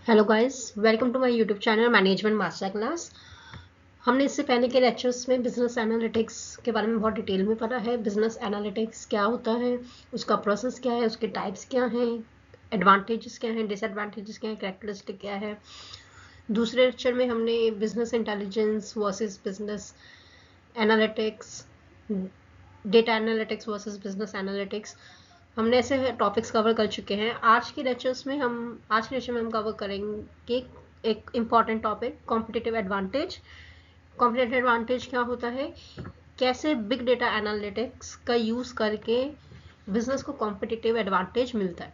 Hello guys, welcome to my YouTube channel management master class. हमने इससे पहले के लेक्चर्स में बिजनेस एनालिटिक्स के बारे में बहुत डिटेल में पढ़ा है। बिजनेस एनालिटिक्स क्या होता है, उसका प्रोसेस क्या है, उसके टाइप्स क्या हैं, एडवांटेजेस क्या हैं, डिसएडवांटेजेस क्या हैं, कैरेक्टरिस्टिक क्या है। दूसरे लेक्चर में हमने business intelligence versus business analytics, data analytics versus business analytics, हमने ऐसे टॉपिक्स कवर कर चुके हैं। आज के लेक्चर में हम कवर करेंगे एक important topic, competitive advantage. Competitive advantage क्या होता है, कैसे बिग डेटा एनालिटिक्स का यूज़ करके बिजनेस को कॉम्पिटिटिव एडवांटेज मिलता है।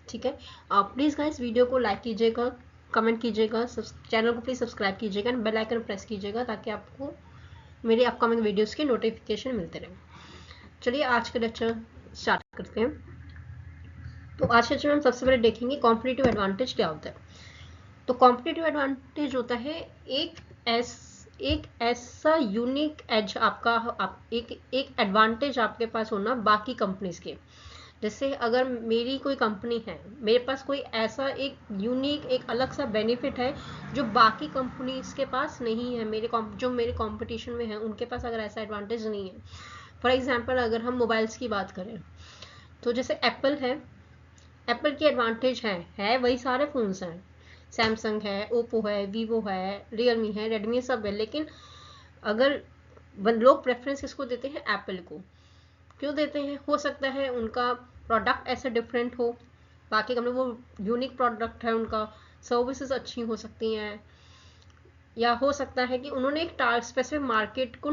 ठीक है, प्लीज़ गाइस वीडियो को लाइक कीजिएगा, कमेंट कीजिएगा, चैनल को प्लीज़ सब्सक्राइब कीजिएगा एंड बेल आइकन प्रेस कीजिएगा ताकि आपको मेरी अपकमिंग वीडियोस के नोटिफिकेशन मिलते रहें। चलिए आज का लेक्चर स्टार्ट करते हैं। तो आज के लेक्चर में हम सबसे पहले देखेंगे कॉम्पिटिटिव एडवांटेज क्या होता है। तो कॉम्पिटिटिव एडवांटेज होता है एक ऐसा यूनिक एज एक एडवांटेज आपके पास होना बाकी कंपनीज के। जैसे अगर मेरी कोई कंपनी है, मेरे पास कोई ऐसा एक यूनिक एक अलग सा बेनिफिट है जो बाकी कंपनीज के पास नहीं है, जो मेरे कंपटीशन में है उनके पास अगर ऐसा एडवांटेज नहीं है। फॉर एग्जांपल अगर हम मोबाइल्स की बात करें तो जैसे एप्पल है, एप्पल की एडवांटेज है वही सारे फ़ोन्स हैं, सैमसंग है, ओप्पो है, वीवो है, रियलमी है, रेडमी सब है, लेकिन अगर लोग प्रेफरेंस किसको देते हैं, एप्पल को। क्यों देते हैं, हो सकता है उनका प्रोडक्ट ऐसे डिफरेंट हो, बाकी कंपनी वो यूनिक प्रोडक्ट है उनका, सर्विसेज अच्छी हो सकती हैं, या हो सकता है कि उन्होंने एक स्पेसिफिक मार्केट को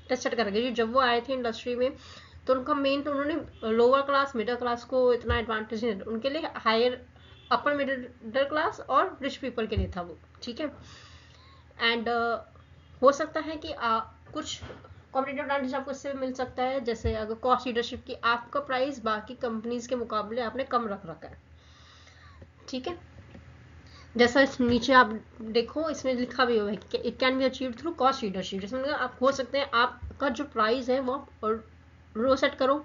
टेस्ट करके, जब वो आए थे इंडस्ट्री में तो उनका मेन तो उन्होंने लोअर क्लास मिडिल क्लास को इतना एडवांटेज नहीं, उनके लिए हायर अपर मिडिल क्लास और रिच पीपल के लिए था वो। ठीक है, एंड हो सकता है कि कुछ कॉम्पिटिटिव एडवांटेज आपको इससे मिल सकता है, जैसे अगर कॉस्ट लीडरशिप की, आपका प्राइस बाकी कंपनीज के मुकाबले आपने कम रख रखा है। ठीक है, जैसा इस नीचे आप देखो इसमें लिखा भी हुआ है कि it can be achieve through cost leadership. जैसे मतलब आप हो सकते हैं आपका जो प्राइस है वो रो सेट करो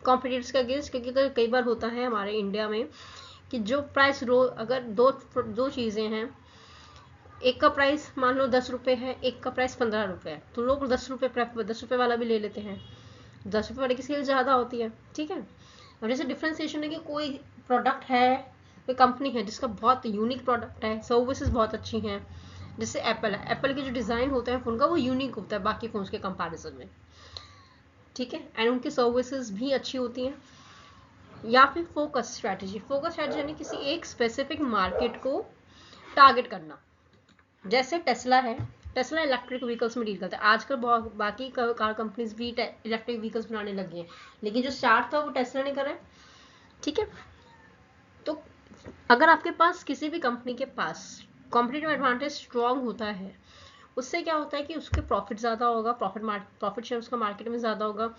कॉम्पिटिटर्स के अगेंस्ट, क्योंकि कई बार होता है हमारे इंडिया में कि जो प्राइस रो अगर दो चीज़ें हैं, एक का प्राइस मान लो 10 रुपये है, एक का प्राइस 15 रुपये है, तो लोग 10 रुपये वाला भी ले लेते हैं, 10 रुपये वाले की सेल ज़्यादा होती है। ठीक है, और जैसे डिफ्रेंसिएशन है कि कोई प्रोडक्ट है, कोई कंपनी है जिसका बहुत यूनिक प्रोडक्ट है, सर्विसेज बहुत अच्छी हैं, जैसे एप्पल है, एप्पल के जो डिज़ाइन होता है फ़ोन का वो यूनिक होता है बाकी फ़ोन्स के कंपैरिजन में। ठीक है, एंड उनकी सर्विसेज भी अच्छी होती हैं। या फिर फोकस स्ट्रैटेजी यानी किसी एक स्पेसिफिक मार्केट को टारगेट करना। जैसे टेस्ला है, टेस्ला इलेक्ट्रिक व्हीकल्स में डील करता है। आजकल बाकी कार कंपनीज भी इलेक्ट्रिक व्हीकल्स बनाने लगी हैं, लेकिन जो स्टार्ट था वो टेस्ला ने करा है। ठीक है, तो अगर आपके पास किसी भी कंपनी के पास कॉम्पिटिटिव एडवांटेज स्ट्रॉन्ग होता है, उससे क्या होता है कि उसके प्रॉफिट ज़्यादा होगा, प्रॉफिट शेयर उसका मार्केट में ज़्यादा होगा,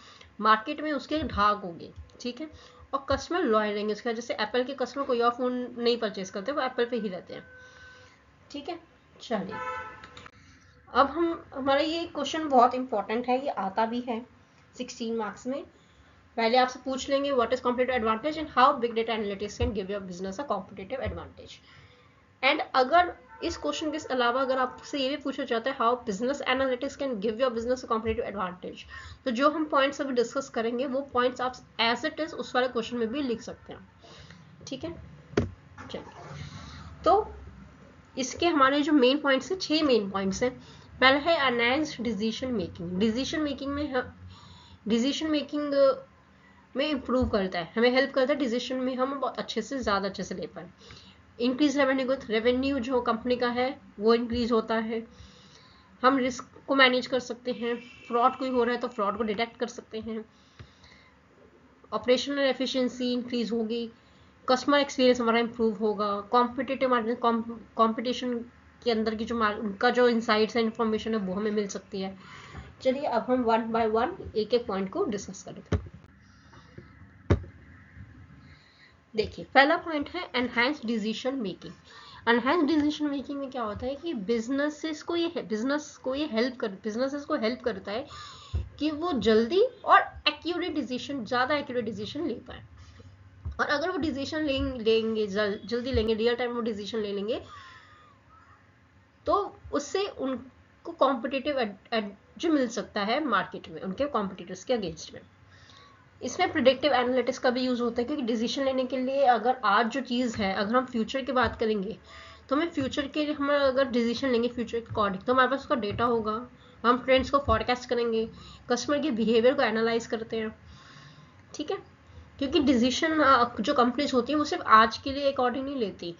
मार्केट में उसके ढाक होगी। ठीक है, और कस्टमर लॉयल रहेंगे उसका। जैसे एप्पल के कस्टमर कोई और फ़ोन नहीं परचेज करते, वो एप्पल पे ही रहते हैं। ठीक है, चलिए अब हमारा ये क्वेश्चन बहुत इंपॉर्टेंट है, ये आता भी है 16 मार्क्स में। पहले आपसे पूछ लेंगे what is competitive advantage and how big data analytics can give your business a competitive advantage. And अगर इस क्वेश्चन के अलावा अगर आपसे ये भी पूछा जाता है how business analytics can give your business a competitive advantage, तो जो हम पॉइंट्स अभी डिस्कस करेंगे वो पॉइंट्स आप एज इट इज उस वाले क्वेश्चन में भी लिख सकते हैं। ठीक है, चलिए तो इसके हमारे जो मेन पॉइंट्स हैं, 6 मेन पॉइंट्स हैं। पहला है enhanced decision making. Decision making में इम्प्रूव करता है, हमें हेल्प करता है डिसीजन में हम बहुत अच्छे से ज़्यादा अच्छे से ले पाए। इंक्रीज रेवेन्यू ग्रोथ, रेवेन्यू जो कंपनी का है वो इंक्रीज होता है। हम रिस्क को मैनेज कर सकते हैं, फ्रॉड कोई हो रहा है तो फ्रॉड को डिटेक्ट कर सकते हैं। ऑपरेशनल एफिशिएंसी इंक्रीज होगी, कस्टमर एक्सपीरियंस हमारा इम्प्रूव होगा, कॉम्पिटिशन के अंदर की जो उनका जो इंसाइट्स है, इन्फॉर्मेशन है, वो हमें मिल सकती है। चलिए अब हम वन बाय वन एक एक पॉइंट को डिस्कस करते हैं। देखिए पहला पॉइंट है enhanced decision making. Enhanced decision making में क्या होता है कि बिजनेसेस को हेल्प करता है कि वो जल्दी और एक्यूरेट डिसीजन, ज़्यादा एक्यूरेट डिसीजन ले पाए। और अगर वो डिसीजन लेंगे जल्दी लेंगे, रियल टाइम वो डिसीजन ले लेंगे, तो उससे उनको कॉम्पिटिटिव एज मिल सकता है मार्केट में उनके कॉम्पिटिटर्स के अगेंस्ट में। इसमें प्रिडिक्टिव एनालिटिक्स का भी यूज़ होता है, क्योंकि डिसीजन लेने के लिए अगर आज जो चीज़ है, अगर हम फ्यूचर की बात करेंगे तो हमें फ्यूचर के लिए, हम अगर डिसीजन लेंगे फ्यूचर के अकॉर्डिंग, तो हमारे पास उसका डेटा होगा, हम ट्रेंड्स को फॉरकास्ट करेंगे, कस्टमर के बिहेवियर को एनालाइज करते हैं, ठीक है। क्योंकि डिसीजन जो कंपनीज होती है वो सिर्फ आज के लिए अकॉर्डिंग नहीं लेती,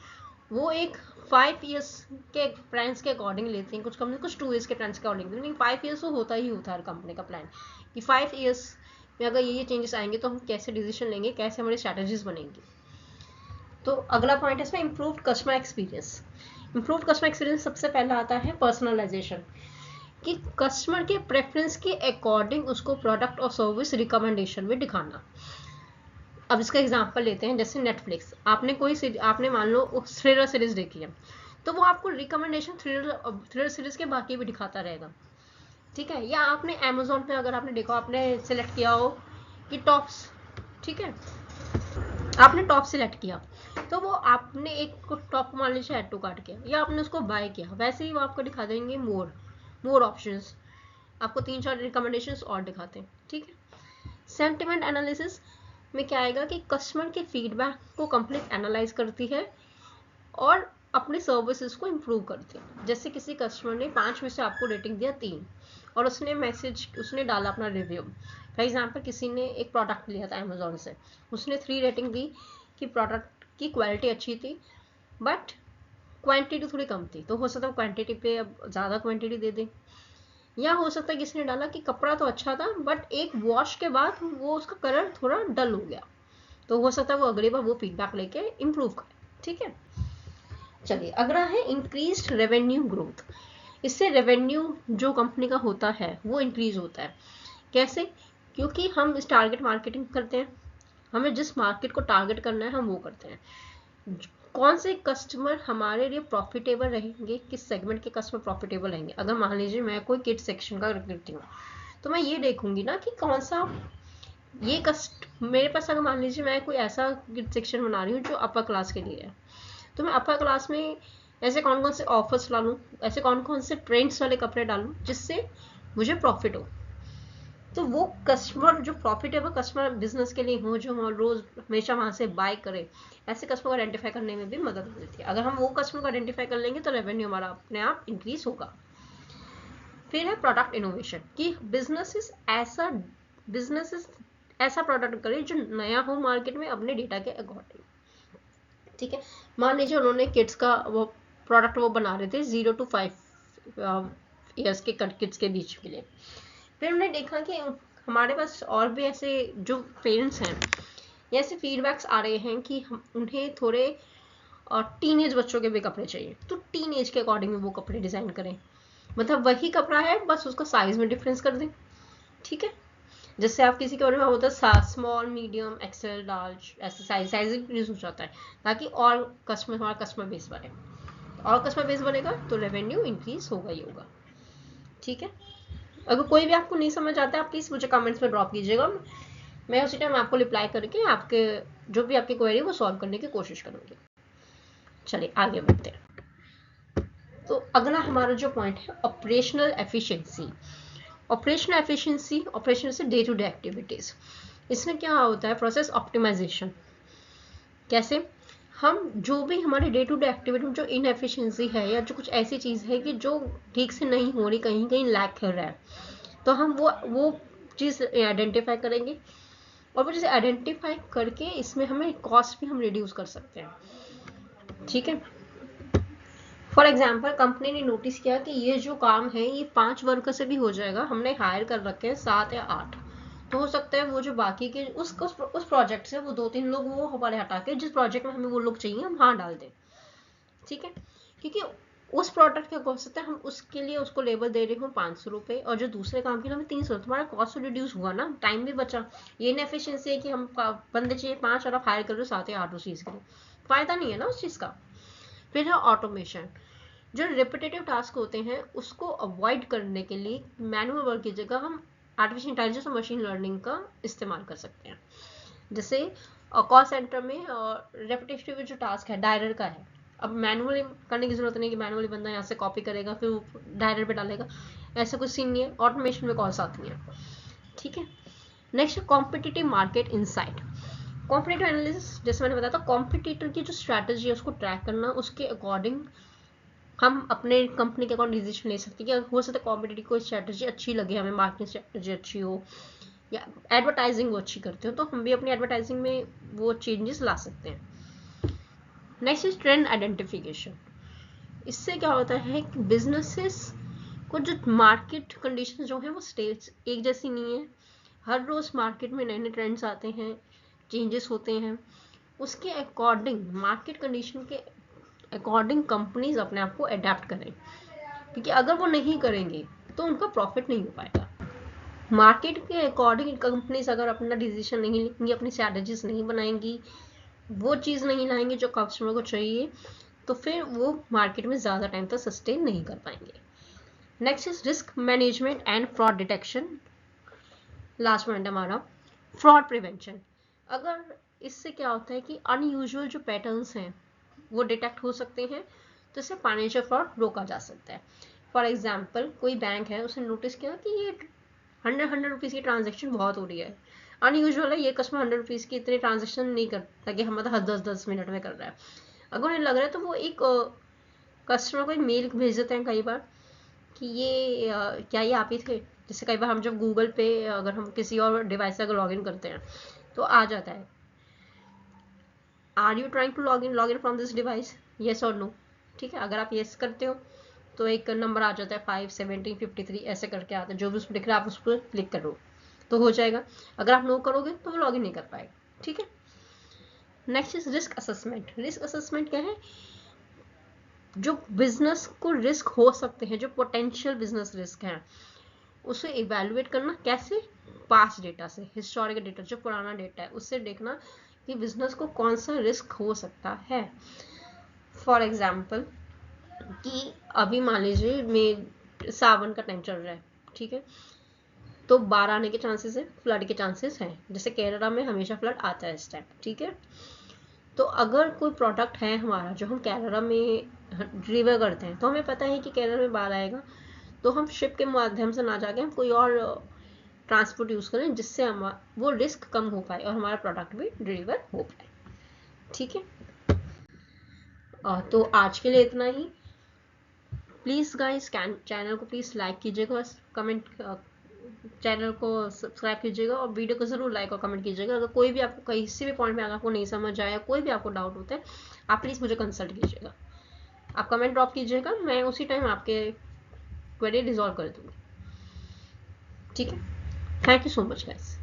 वो एक 5 ईयर्स के प्लान्स के अकॉर्डिंग लेती हैं। कुछ कंपनी कुछ 2 ईयर्स के प्लान्स के अकॉर्डिंग, लेकिन 5 ईयर्स तो होता ही होता है हर कंपनी का प्लान, कि 5 ईयर्स में अगर ये चेंजेस आएंगे तो हम कैसे डिसीजन लेंगे, कैसे हमारी स्ट्रैटेजीज बनेंगी। तो अगला पॉइंट है इसमें improved customer experience. Improved customer experience सबसे पहला आता है पर्सनलाइजेशन, कि कस्टमर के प्रेफरेंस के अकॉर्डिंग उसको प्रोडक्ट और सर्विस रिकमेंडेशन में दिखाना। अब इसका एग्जांपल लेते हैं, जैसे नेटफ्लिक्स, आपने मान लो थ्रिलर सीरीज देखी है, तो वो आपको रिकमेंडेशन थ्रिलर सीरीज के बाकी भी दिखाता रहेगा, ठीक है। या आपने अमेजोन पे अगर आपने देखा, आपने सेलेक्ट किया हो कि टॉप्स, ठीक है, आपने टॉप सिलेक्ट किया, तो वो आपने एक टॉप मान लीजिए ऐड टू कार्ट किया, या आपने उसको बाय किया, वैसे ही वो आपको दिखा देंगे मोर ऑप्शंस, आपको 3-4 रिकमेंडेशंस और दिखाते हैं, ठीक है। सेंटिमेंट एनालिसिस में क्या आएगा कि कस्टमर के फीडबैक को कंप्लीट एनालाइज करती है और अपनी सर्विसेज को इम्प्रूव करती है। जैसे किसी कस्टमर ने 5 में से आपको रेटिंग दिया 3, और उसने डाला अपना रिव्यू। फॉर एग्जाम्पल किसी ने एक प्रोडक्ट लिया था अमेजोन से, उसने 3 रेटिंग दी कि प्रोडक्ट की क्वालिटी अच्छी थी बट क्वांटिटी थोड़ी कम थी, तो हो सकता है क्वांटिटी पे अब ज़्यादा क्वांटिटी दे दें। या हो सकता है किसी ने डाला कि कपड़ा तो अच्छा था बट एक वॉश के बाद वो उसका कलर थोड़ा डल हो गया, तो हो सकता है वो अगली बार वो फीडबैक लेके इम्प्रूव करे, ठीक है। चलिए अगला है इंक्रीज्ड रेवेन्यू ग्रोथ। इससे रेवेन्यू जो कंपनी का होता है वो इंक्रीज होता है। कैसे? क्योंकि हम इस टारगेट मार्केटिंग करते हैं, हमें जिस मार्केट को टारगेट करना है हम वो करते हैं। कौन से कस्टमर हमारे लिए प्रॉफिटेबल रहेंगे, किस सेगमेंट के कस्टमर प्रॉफिटेबल रहेंगे। अगर मान लीजिए मैं कोई किड सेक्शन का करती हूँ, तो मैं ये देखूंगी ना कि कौन सा ये मेरे पास, अगर मान लीजिए मैं कोई ऐसा किड सेक्शन बना रही हूँ जो अपर क्लास के लिए है, तो मैं अपर क्लास में ऐसे कौन कौन से ऑफर्स डालूं, ऐसे कौन कौन से ट्रेंड्स वाले कपड़े डालूं जिससे मुझे प्रॉफिट हो। तो वो कस्टमर जो प्रॉफिटेबल कस्टमर बिजनेस के लिए हो, जो रोज हमेशा वहां से बाय करे, ऐसे कस्टमर को आइडेंटिफाई करने में भी मदद मिलती है। अगर हम वो कस्टमर को आइडेंटिफाई कर लेंगे तो रेवेन्यू हमारा अपने आप इंक्रीज होगा। फिर है प्रोडक्ट इनोवेशन, कि बिजनेसेस ऐसा प्रोडक्ट करें जो नया हो मार्केट में अपने डेटा के अकॉर्डिंग, ठीक है। मान लीजिए उन्होंने किड्स का वो प्रोडक्ट वो बना रहे थे 0 to 5 ईयर्स के किड्स के बीच के लिए। फिर उन्होंने देखा कि हमारे पास और भी ऐसे जो पेरेंट्स हैं, ऐसे फीडबैक्स आ रहे हैं कि उन्हें थोड़े टीनेज बच्चों के भी कपड़े चाहिए, तो टीनेज के अकॉर्डिंग में वो कपड़े डिज़ाइन करें। मतलब वही कपड़ा है बस उसको साइज में डिफरेंस कर दें, ठीक है। जैसे आप किसी के बारे में होता है स्मॉल मीडियम एक्सेल लार्ज, ऐसे साइज इंक्रीज हो जाता है, ताकि और हमारा कस्टमर बेस बने, और कस्टमर बेस बनेगा तो रेवेन्यू इंक्रीज होगा ही होगा, ठीक है। अगर कोई भी आपको नहीं समझ आता है आप प्लीज़ मुझे कमेंट्स में ड्रॉप कीजिएगा, मैं उसी टाइम आपको रिप्लाई करके आपके जो भी आपकी क्वेरी वो सॉल्व करने की कोशिश करूँगी। चलिए आगे बढ़ते हैं। तो अगला हमारा जो पॉइंट है ऑपरेशनल एफिशिएंसी। ऑपरेशन से डे टू डे एक्टिविटीज़, इसमें क्या होता है प्रोसेस ऑप्टिमाइजेशन। कैसे? हम जो भी हमारे डे टू डे एक्टिविटी में जो इनएफिशिएंसी है या जो कुछ ऐसी चीज़ है कि जो ठीक से नहीं हो रही, कहीं कहीं लैक कर रहा है, तो हम वो चीज़ आइडेंटिफाई करेंगे, और वो चीज़ आइडेंटिफाई करके इसमें हमें कॉस्ट भी हम रिड्यूस कर सकते हैं, ठीक है। फॉर एग्जाम्पल कंपनी ने नोटिस किया कि ये जो काम है ये 5 वर्कर से भी हो जाएगा, हमने हायर कर रखे हैं 7 या 8, तो हो सकता है वो जो बाकी के उस प्रोजेक्ट से वो 2-3 लोग वो हमारे हटा के जिस प्रोजेक्ट में हमें वो लोग चाहिए हम वहाँ डाल दें, ठीक है। क्योंकि उस प्रोडक्ट का हो सकता है हम उसके लिए उसको लेबर दे रहे हो 500 रुपये, और जो दूसरे काम के लिए हमें 300, तुम्हारा कॉस्ट रिड्यूस हुआ ना, टाइम भी बचा। ये इनएफिशिएंसी है कि हम बंदे चाहिए 5 और आप हायर कर रहे हो 7 या 8 उस चीज़ के लिए, फायदा नहीं है ना उस चीज़ का। फिर है ऑटोमेशन, जो रिपीटेटिव टास्क होते हैं उसको अवॉइड करने के लिए मैनुअल वर्क की जगह हम आर्टिफिशियल इंटेलिजेंस और मशीन लर्निंग का इस्तेमाल कर सकते हैं। जैसे और कॉल सेंटर में रेपिटेटिव जो टास्क है डायलर का है, अब मैनुअली करने की जरूरत नहीं कि मैनुअली बंदा यहाँ से कॉपी करेगा फिर वो डायलर पे डालेगा, ऐसा कुछ सीन नहीं है, ऑटोमेशन में कॉल्स आती हैं। ठीक है, next competitive market insight. Competitive analysis, जैसे मैंने बताया था, कॉम्पिटिटर की जो स्ट्रैटेजी है उसको ट्रैक करना, उसके अकॉर्डिंग हम अपने कंपनी के अकॉर्डिंग डिसीजन ले सकते हैं कि हो सकता है कॉम्पिटिटिव कोई स्ट्रैटेजी अच्छी लगे हमें, मार्केटिंग स्ट्रैटेजी अच्छी हो या एडवर्टाइजिंग वो अच्छी करते हो, तो हम भी अपनी एडवर्टाइजिंग में वो चेंजेस ला सकते हैं। Next is trend identification. इससे क्या होता है कि बिजनेसेस को जो मार्केट कंडीशन जो है वो स्टेज एक जैसी नहीं है, हर रोज मार्केट में नए नए ट्रेंड्स आते हैं, चेंजेस होते हैं, उसके अकॉर्डिंग मार्केट कंडीशन के अकॉर्डिंग कंपनीज अपने आप को अडेप्ट करें, क्योंकि अगर वो नहीं करेंगे तो उनका प्रॉफिट नहीं हो पाएगा। मार्केट के अकॉर्डिंग कंपनीज अगर अपना डिसीजन नहीं लेंगी, अपनी स्ट्रैटेजीज नहीं बनाएंगी, वो चीज़ नहीं लाएंगे जो कस्टमर को चाहिए, तो फिर वो मार्केट में ज़्यादा टाइम तक सस्टेन नहीं कर पाएंगे। Next is risk management and fraud detection. Last point हमारा फ्रॉड प्रिवेंशन। अगर इससे क्या होता है कि अनयूजुअल जो पैटर्न्स हैं वो डिटेक्ट हो सकते हैं, तो इससे फाइनेंशियल फ्रॉड रोका जा सकता है। फॉर एग्जाम्पल कोई बैंक है, उसने नोटिस किया कि ये 100 रुपीज़ की ट्रांजेक्शन बहुत हो रही है, अनयूजुअल है, ये कस्टमर 100 रुपीज़ की इतने ट्रांजेक्शन नहीं करता कि हम मतलब 10-10 मिनट में कर रहा है। अगर उन्हें लग रहा है तो वो एक कस्टमर को एक मेल भेज देते हैं कई बार कि ये क्या ये आप ही थे। जैसे कई बार हम जब गूगल पे अगर हम किसी और डिवाइस से अगर लॉगिन करते हैं तो आ जाता है, are you trying to log in from this device, yes और नो। ठीक है, अगर आप येस करते हो तो एक नंबर आ जाता है 51753 ऐसे करके आता है, जो भी उसमें दिख रहा है आप उस पर क्लिक करो तो हो जाएगा। अगर आप नो करोगे तो वो लॉगिन नहीं कर पाएगा। ठीक है, next is risk assessment. Risk assessment क्या है, जो बिजनेस को रिस्क हो सकते हैं, जो पोटेंशियल बिजनेस रिस्क हैं, उसे इवेलुएट करना। कैसे, पास्ट डेटा से, हिस्टोरिकल डेटा, जो पुराना डेटा है उससे देखना कि बिजनेस को कौन सा रिस्क हो सकता है। फॉर एग्जाम्पल कि अभी मान लीजिए में सावन का टाइम चल रहा है, ठीक है, तो बाढ़ आने के चांसेस है, फ्लड के चांसेस हैं, जैसे केरला में हमेशा फ्लड आता है इस टाइम। ठीक है, तो अगर कोई प्रोडक्ट है हमारा जो हम केरला में डिलीवर करते हैं, तो हमें पता है कि केरला में बाढ़ आएगा, तो हम शिप के माध्यम से ना जाके हम कोई और ट्रांसपोर्ट यूज़ करें जिससे हम वो रिस्क कम हो पाए और हमारा प्रोडक्ट भी डिलीवर हो पाए। ठीक है, तो आज के लिए इतना ही। प्लीज़ गाइस चैनल को प्लीज़ लाइक कीजिएगा, कमेंट चैनल को सब्सक्राइब कीजिएगा और वीडियो को ज़रूर लाइक और कमेंट कीजिएगा। अगर कोई भी आपको किसी भी पॉइंट में अगर आपको नहीं समझ आया, कोई भी आपको डाउट होता है, आप प्लीज़ मुझे कंसल्ट कीजिएगा, आप कमेंट ड्रॉप कीजिएगा, मैं उसी टाइम आपके क्वेरी रिजॉल्व कर दूँगी। ठीक है, thank you so much guys.